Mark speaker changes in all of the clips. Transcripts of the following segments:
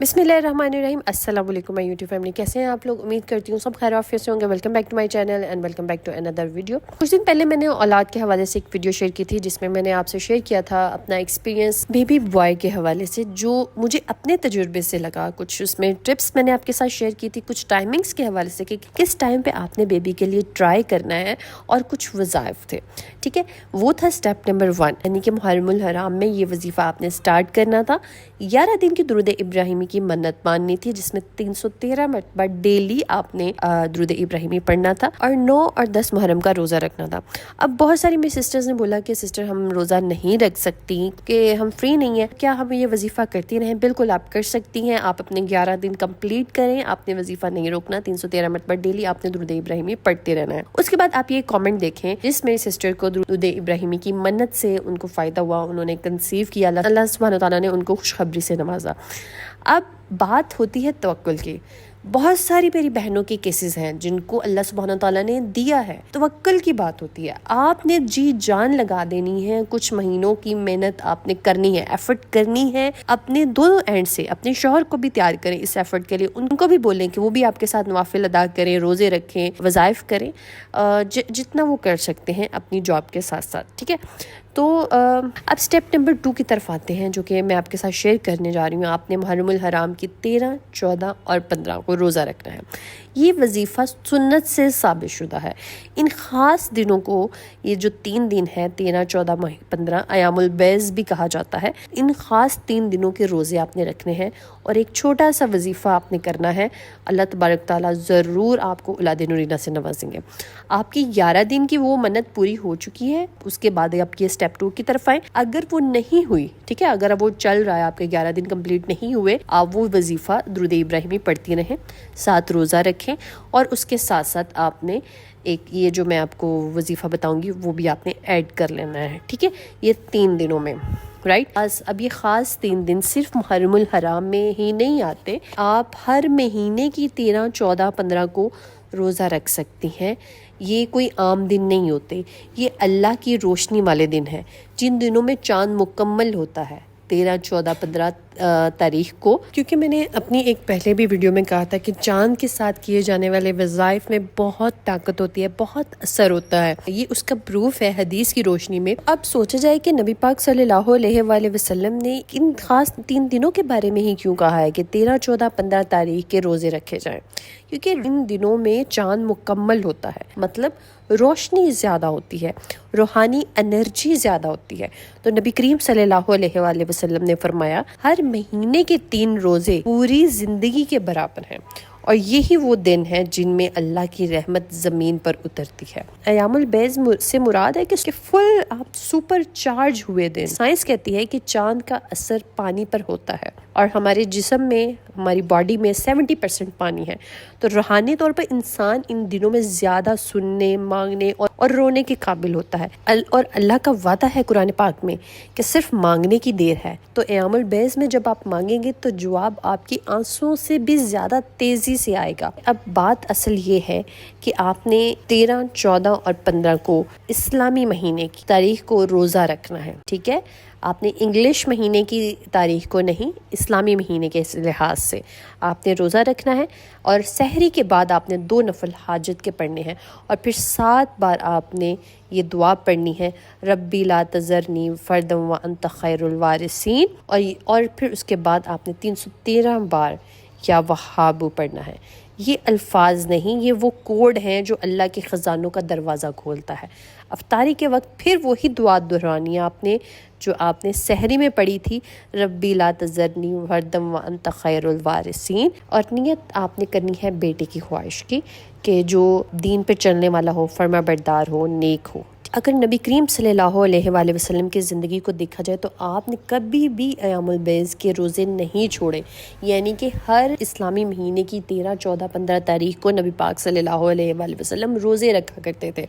Speaker 1: बिस्मिल्लाहिर्रहमानिर्रहीम। अस्सलाम वालेकुम माय यूट्यूब फैमिली, कैसे हैं आप लोग? उम्मीद करती हूँ सब खैर आफियत से होंगे। Welcome back to my channel and welcome back to another video. कुछ दिन पहले मैंने औलाद के हवाले से एक वीडियो शेयर की थी, जिसमें मैंने आपसे शेयर किया था अपना एक्सपीरियंस बेबी बॉय के हवाले से, जो मुझे अपने तजुर्बे से लगा। कुछ उसमें टिप्स मैंने आपके साथ शेयर की थी, कुछ टाइमिंग्स के हवाले से कि किस टाइम पे आपने बेबी के लिए ट्राई करना है, और कुछ वज़ाइफ थे। ठीक है, वो था स्टेप नंबर 1, यानी कि मुहर्रमुल हराम में ये वजीफ़ा आपने स्टार्ट करना था। 11 दिन की दुरूद इब्राहिमी की मन्नत माननी थी, जिसमें 313 मरतबा डेली आपने दुरूद इब्राहिमी पढ़ना था, और 9 और 10 मुहर्रम का रोज़ा रखना था। अब बहुत सारी मेरी सिस्टर्स ने बोला कि सिस्टर हम रोज़ा नहीं रख सकती, कि हम फ्री नहीं है, क्या हम ये वजीफ़ा करती रहें? बिल्कुल आप कर सकती हैं। आप अपने 11 दिन कंप्लीट करें, आपने वजीफ़ा नहीं रोकना। 313 मरतबा डेली आपने दुरूद इब्राहिमी पढ़ते रहना है। उसके बाद आप ये कॉमेंट देखें, जिस मेरी सिस्टर को दुरूद इब्राहिमी की मन्नत से उनको फ़ायदा हुआ, उन्होंने कंसीव किया, अल्लाह सुब्हानो तआला ने उनको खुशखबरी से नवाजा। अब बात होती है तवक्कुल की। बहुत सारी मेरी बहनों के केसेस हैं जिनको अल्लाह सुब्हानो तआला ने दिया है। तवक्कुल की बात होती है, आपने जी जान लगा देनी है, कुछ महीनों की मेहनत आपने करनी है, एफर्ट करनी है। अपने दोनों एंड से अपने शौहर को भी तैयार करें इस एफर्ट के लिए, उनको भी बोलें कि वो भी आपके साथ नवाफिल अदा करें, रोज़े रखें, वज़ाइफ करें, जितना वो कर सकते हैं अपनी जॉब के साथ साथ। ठीक है, तो अब स्टेप नंबर 2 की तरफ आते हैं, जो कि मैं आपके साथ शेयर करने जा रही हूँ। आपने मुहर्रमुल हराम की 13, 14 और 15 को रोज़ा रखना है। ये वजीफ़ा सुन्नत से साबित शुदा है। इन ख़ास दिनों को, ये जो 3 दिन है, 13, 14, 15, अयामुल बैज़ भी कहा जाता है, इन ख़ास 3 दिनों के रोज़े आपने रखने हैं, और एक छोटा सा वजीफ़ा आपने करना है। अल्लाह तबारक तआला ज़रूर आपको औलाद नूरीना से नवाजेंगे। आपकी 11 दिन की वो मन्नत पूरी हो चुकी है, उसके बाद आप ये स्टेप 2 की तरफ आए। अगर वो नहीं हुई, ठीक है, अगर वो चल रहा है, आपके 11 दिन कंप्लीट नहीं हुए, आप वो वजीफ़ा दुरूद इब्राहिमी पढ़ती रहें, साथ रोज़ा रखें, और उसके साथ साथ आपने एक ये जो मैं आपको वजीफ़ा बताऊंगी वो भी आपने ऐड कर लेना है। ठीक है, ये 3 दिनों में, राइट। अब ये ख़ास 3 दिन सिर्फ मुहर्रमुल हराम में ही नहीं आते, आप हर महीने की 13, 14, 15 को रोज़ा रख सकती हैं। ये कोई आम दिन नहीं होते, ये अल्लाह की रोशनी वाले दिन हैं, जिन दिनों में चाँद मुकम्मल होता है, 13, 14, 15 तारीख को। क्योंकि मैंने अपनी एक पहले भी वीडियो में कहा था कि चाँद के साथ किए जाने वाले वज़ाइफ में बहुत ताकत होती है, बहुत असर होता है। ये उसका प्रूफ है हदीस की रोशनी में। अब सोचा जाए कि नबी पाक सल्लल्लाहु अलैहि वसल्लम ने इन खास 3 दिनों के बारे में ही क्यों कहा है कि 13, 14, 15 तारीख के रोज़े रखे जाएं? क्योंकि इन दिनों में चाँद मुकम्मल होता है, मतलब रोशनी ज़्यादा होती है, रूहानी एनर्जी ज़्यादा होती है। तो नबी करीम सल्लल्लाहु अलैहि वसल्लम ने फरमाया, हर महीने के 3 रोज़े पूरी ज़िंदगी के बराबर हैं, और यही वो दिन है जिनमें अल्लाह की रहमत ज़मीन पर उतरती है। अयामुल बैज़ से मुराद है कि उसके फुल आप सुपर चार्ज हुए दिन। साइंस कहती है कि चाँद का असर पानी पर होता है, और हमारे जिस्म में, हमारी बॉडी में 70% पानी है। तो रूहानी तौर पर इंसान इन दिनों में ज़्यादा सुनने, मांगने और रोने के काबिल होता है। और अल्लाह का वादा है कुरान पाक में कि सिर्फ मांगने की देर है। तो अयामुल बैज़ में जब आप मांगेंगे तो जवाब आपकी आंसुओं से भी ज़्यादा तेज़ी से आएगा। अब बात असल ये है कि आपने 13, 14 और 15 को इस्लामी महीने की तारीख को रोज़ा रखना है। ठीक है, आपने इंग्लिश महीने की तारीख को नहीं, इस्लामी महीने के लिहाज से आपने रोज़ा रखना है। और सहरी के बाद आपने 2 नफल हाजत के पढ़ने हैं, और फिर 7 बार आपने ये दुआ पढ़नी है, रब्बी ला तज़रनी फ़र्दम व अंत खैरुल वारिसीन। और फिर उसके बाद आपने 313 बार या वहाबू पढ़ना है। ये अल्फाज नहीं, ये वो कोड हैं जो अल्लाह के ख़जानों का दरवाज़ा खोलता है। अफ्तारी के वक्त फिर वही दुआ दोहरानी है आपने, जो आपने सहरी में पढ़ी थी, रब्बी ला तज़रनी वरदम व अंत खैरुल वारिसीन। और नियत आपने करनी है बेटे की ख्वाहिश की, कि जो दीन पे चलने वाला हो, फर्मा बरदार हो, नेक हो। अगर नबी करीम सल्लल्लाहु अलैहि वसल्लम की ज़िंदगी को देखा जाए तो आपने कभी भी अयामुल बैज़ के रोज़े नहीं छोड़े, यानी कि हर इस्लामी महीने की 13, 14, 15 तारीख को नबी पाक सल्लल्लाहु अलैहि वसल्लम रोज़े रखा करते थे।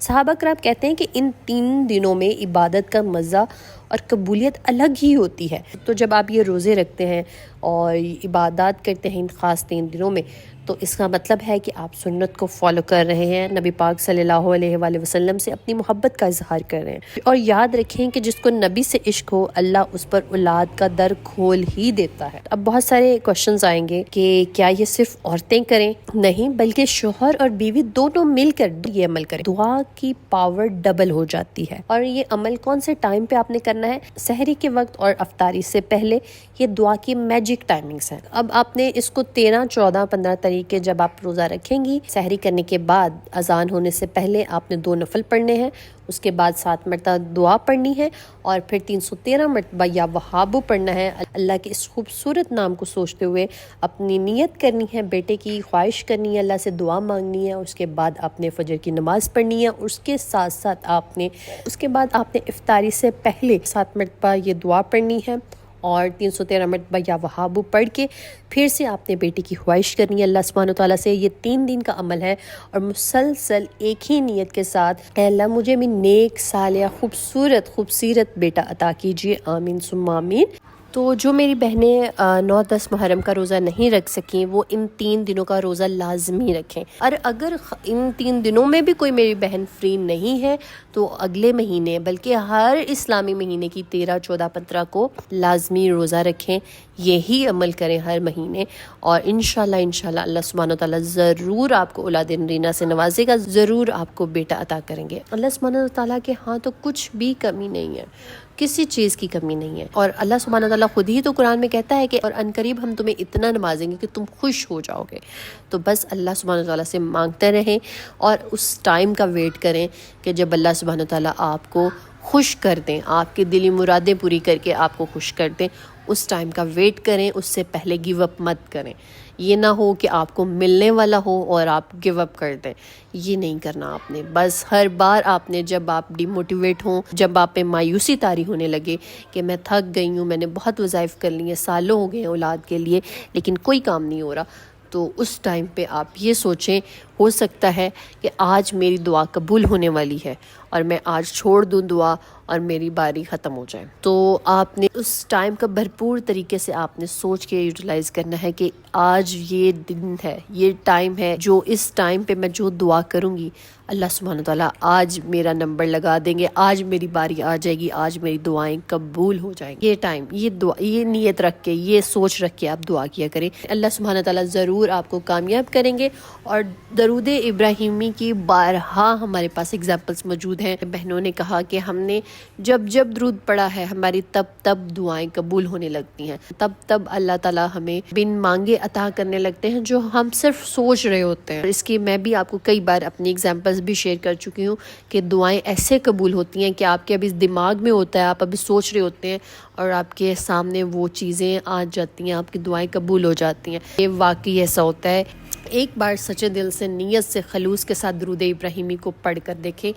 Speaker 1: सहाबा कराम कहते हैं कि इन 3 दिनों में इबादत का मज़ा اور قبولیت الگ ہی ہوتی ہے۔ تو جب آپ یہ روزے رکھتے ہیں اور عبادات کرتے ہیں ان خاص 3 دنوں میں، تو اس کا مطلب ہے کہ آپ سنت کو فالو کر رہے ہیں، نبی پاک صلی اللہ علیہ وآلہ وسلم سے اپنی محبت کا اظہار کر رہے ہیں۔ اور یاد رکھیں کہ جس کو نبی سے عشق ہو، اللہ اس پر اولاد کا در کھول ہی دیتا ہے۔ اب بہت سارے کوشچنز آئیں گے کہ کیا یہ صرف عورتیں کریں؟ نہیں، بلکہ شوہر اور بیوی دونوں مل کر یہ عمل کریں۔ دعا کی پاور ڈبل ہو جاتی ہے۔ اور یہ عمل کون سے ٹائم پہ آپ نے کرنا ہے؟ سحری کے وقت اور افطاری سے پہلے۔ یہ دعا کی میجک ٹائمنگز ہیں۔ اب آپ نے اس کو 13، 14، 15 طریقے جب آپ روزہ رکھیں گی، سحری کرنے کے بعد اذان ہونے سے پہلے آپ نے 2 نفل پڑھنے ہیں، اس کے بعد 7 مرتبہ دعا پڑھنی ہے، اور پھر 313 مرتبہ یا وہابو پڑھنا ہے۔ اللہ کے اس خوبصورت نام کو سوچتے ہوئے اپنی نیت کرنی ہے، بیٹے کی خواہش کرنی ہے، اللہ سے دعا مانگنی ہے، اس کے بعد آپ نے فجر کی نماز پڑھنی ہے، اس کے ساتھ ساتھ آپ نے افطاری سے پہلے 7 مرتبہ یہ دعا پڑھنی ہے، اور 313 مرتبہ یا وہابو پڑھ کے پھر سے آپ نے بیٹی کی خواہش کرنی ہے اللہ سبحانہ وتعالیٰ سے۔ یہ 3 دن کا عمل ہے، اور مسلسل ایک ہی نیت کے ساتھ، اے اللہ مجھے بھی نیک صالح خوبصورت بیٹا عطا کیجیے، آمین ثم آمین۔ تو جو میری بہنیں 9، 10 محرم کا روزہ نہیں رکھ سکیں، وہ ان 3 دنوں کا روزہ لازمی رکھیں۔ اور اگر ان 3 دنوں میں بھی کوئی میری بہن فری نہیں ہے تو اگلے مہینے، بلکہ ہر اسلامی مہینے کی 13، 14، 15 کو لازمی روزہ رکھیں۔ یہی عمل کریں ہر مہینے، اور انشاءاللہ اللہ سبحانہ وتعالیٰ ضرور آپ کو اولاد نرینہ سے نوازے گا، ضرور آپ کو بیٹا عطا کریں گے۔ اللہ سبحانہ وتعالیٰ کے ہاں تو کچھ بھی کمی نہیں ہے، کسی چیز کی کمی نہیں ہے۔ اور اللہ سبحانہ وتعالیٰ خود ہی تو قرآن میں کہتا ہے کہ اور عنقریب ہم تمہیں اتنا نوازیں گے کہ تم خوش ہو جاؤ گے۔ تو بس اللہ سبحانہ وتعالیٰ سے مانگتے رہیں، اور اس ٹائم کا ویٹ کریں کہ جب اللہ سبحانہ وتعالیٰ آپ کو خوش کر دیں، آپ کی دلی مرادیں پوری کر کے آپ کو خوش کر دیں۔ اس ٹائم کا ویٹ کریں، اس سے پہلے گیو اپ مت کریں۔ یہ نہ ہو کہ آپ کو ملنے والا ہو اور آپ گیو اپ کر دیں، یہ نہیں کرنا آپ نے۔ بس ہر بار آپ نے، جب آپ ڈی موٹیویٹ ہوں، جب آپ پہ مایوسی طاری ہونے لگے کہ میں تھک گئی ہوں، میں نے بہت وظائف کر لی ہیں، سالوں ہو گئے ہیں اولاد کے لیے لیکن کوئی کام نہیں ہو رہا، تو اس ٹائم پہ آپ یہ سوچیں، ہو سکتا ہے کہ آج میری دعا قبول ہونے والی ہے، اور میں آج چھوڑ دوں دعا اور میری باری ختم ہو جائے۔ تو آپ نے اس ٹائم کا بھرپور طریقے سے آپ نے سوچ کے یوٹیلائز کرنا ہے کہ آج یہ دن ہے، یہ ٹائم ہے، جو اس ٹائم پہ میں جو دعا کروں گی اللہ سبحانہ وتعالیٰ آج میرا نمبر لگا دیں گے، آج میری باری آ جائے گی، آج میری دعائیں قبول ہو جائیں گی۔ یہ ٹائم، یہ دعا، یہ نیت رکھ کے، یہ سوچ رکھ کے آپ دعا کیا کریں، اللہ سبحانہ وتعالیٰ ضرور آپ کو کامیاب کریں گے۔ اور درود ابراہیمی کی بارہا ہمارے پاس اگزامپلس موجود ہیں۔ بہنوں نے کہا کہ ہم نے جب درود پڑھا ہے، ہماری تب دعائیں قبول ہونے لگتی ہیں، تب اللہ تعالیٰ ہمیں بن مانگے عطا کرنے لگتے ہیں جو ہم صرف سوچ رہے ہوتے ہیں۔ اس کی میں بھی آپ کو کئی بار اپنی اگزامپلس بھی شیئر کر چکی ہوں کہ دعائیں ایسے قبول ہوتی ہیں کہ آپ کے ابھی دماغ میں ہوتا ہے، آپ ابھی سوچ رہے ہوتے ہیں اور آپ کے سامنے وہ چیزیں آ جاتی ہیں، آپ کی دعائیں قبول ہو جاتی ہیں۔ یہ واقعی ایسا ہوتا ہے۔ ایک بار سچے دل سے، نیت سے، خلوص کے ساتھ درود ابراہیمی کو پڑھ کر دیکھیں،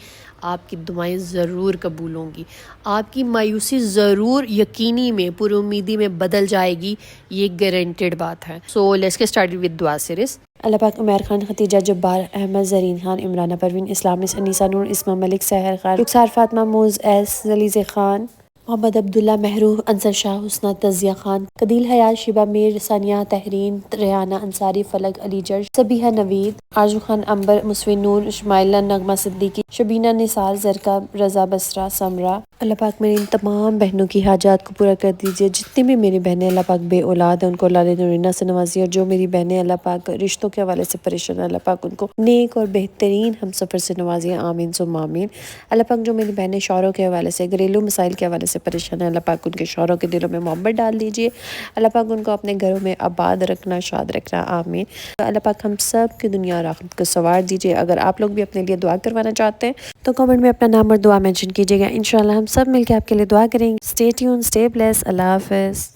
Speaker 1: آپ کی دعائیں ضرور قبول ہوں گی، آپ کی مایوسی ضرور یقینی میں، پر امیدی میں بدل جائے گی، یہ گارنٹیڈ بات ہے۔ So let's get started with دعا سیریز۔ اللہ پاک عمیر خان، ختیجہ جبار، احمد زرین خان، عمرانہ پروین، اسلام انیسہ نور، اسما ملک، سحر خان، رخسار فاطمہ، موز ایس، زلیز خان، محمد عبداللہ، محروح، انصر شاہ، حسنہ، تزیہ خان، قدیل حیات، شیبہ میر، ثانیہ تحرین، ریحانہ انصاری، فلک علی جڑ، سبیحہ نوید، آرزو خان، امبر، مسفین نور، شمائلہ، نغمہ صدیقی، شبینہ نثار، زرکا، رضا بسرا، سمرہ۔ اللہ پاک میری ان تمام بہنوں کی حاجات کو پورا کر دیجیے۔ جتنی بھی میری بہنیں اللہ پاک بے اولاد ہیں ان کو اولاد نرینہ سے نوازیے، اور جو میری بہنیں اللہ پاک رشتوں کے حوالے سے پریشان ہیں، اللہ پاک ان کو نیک اور بہترین ہم سفر سے نوازیے، آمین ثم آمین۔ اللہ پاک جو میری بہنیں شوہروں کے حوالے سے، گھریلو مسائل کے حوالے سے پریشان ہیں، اللہ پاک ان کے شوہروں کے دلوں میں محبت ڈال دیجیے، اللہ پاک ان کو اپنے گھروں میں آباد رکھنا، شاد رکھنا، آمین۔ اللہ پاک ہم سب کی دنیا اور آخرت کو سنوار دیجیے۔ اگر آپ لوگ بھی اپنے لیے دعا کروانا چاہتے ہیں تو کمنٹ میں اپنا نام اور دعا مینشن کیجیے گا، انشاءاللہ ہم سب مل کے آپ کے لیے دعا کریں گے۔ اسٹے ٹیون، اسٹے بلیس، اللہ حافظ۔